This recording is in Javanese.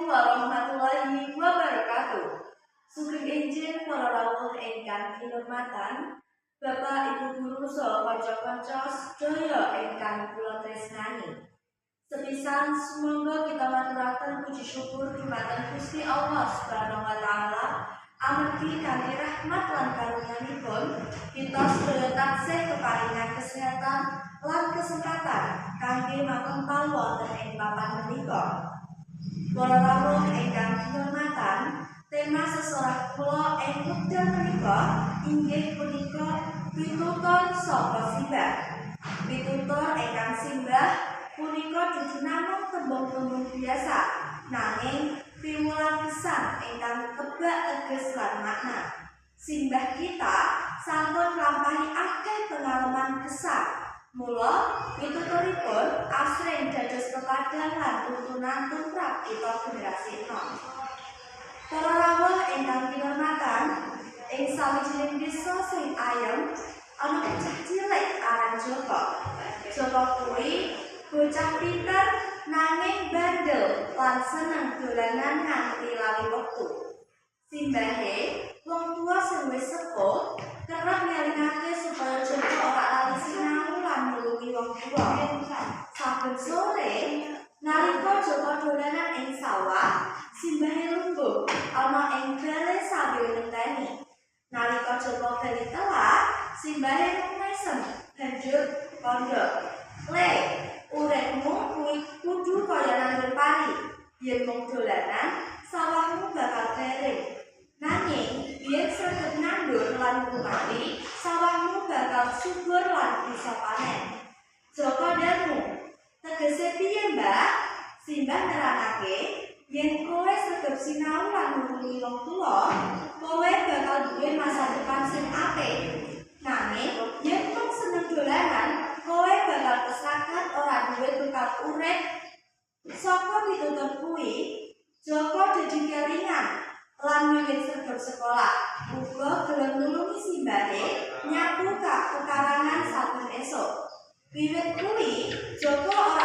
warahmatullahi wabarakatuh. Sugeng Injil para rawuh ingkang kinurmatan, Bapak Ibu guru saha kanca-kanca sedaya ingkang kula tresnani. Sepisan sumangga kita maturaken puji syukur dumateng Gusti Allah Subhanahu wa taala amargi kanthi rahmat lan karunyanipun kita sedaya taksih keparingan kesehatan lan kesempatan kangge makempal wonten ing papan menika. Para rawuh ingkang kinurmatan, tema sesorah kula ing wekdal menika inggih punika pitutur saka simbah. Pitutur ingkang simbah punika dudu namung tembung-tembung biasa, nanging piwulang pisan ingkang kebak teges lan makna. Simbah kita sampun nglampahi akeh pengalaman kesah. Mula pituturipun asring dados pepadang lan tuntunan tumrap kita generasi enom. Para rawuh ingkang kinurmatan, ing sawijining desa sing ayem ana bocah cilik aran Joko. Joko kuwi bocah pinter nanging bandel lan seneng dolanan nganti lali wektu. Simbahe wong tua sing wis sepuh kerep ngelingake supaya Joko ora lali sinau lan nulungi wong tua. Saben sore nalika Joko dolanan ing sawah, simbahe lungguh ana ing bale sambil ngenteni. Nalika Joko bali telat, simbahe mesem banjur kandha. "Le, uripmu kuwi kudu kaya nandur pari. Yen mung dolanan, sawahmu bakal kering. Nanging yen sregep nandur lan ngumati, sawahmu bakal subur lan bisa panen." Joko dangu, "Tegese piye, Mbak?" Simbah nerangake, "Yen kowe sregep sinau lan nulungi wong tuwa, kowe bakal duwe masa depan sing apik. Nanging yen mung seneng dolanan, kowe bakal kesakat ora duwe bekal urip." Saka pitutur kuwi, Joko dadi kelingan lan wiwit sregep sekolah, uga gelem nulungi simbahe nyapu pekarangan saben esuk. Wiwit kuwi, Joko ora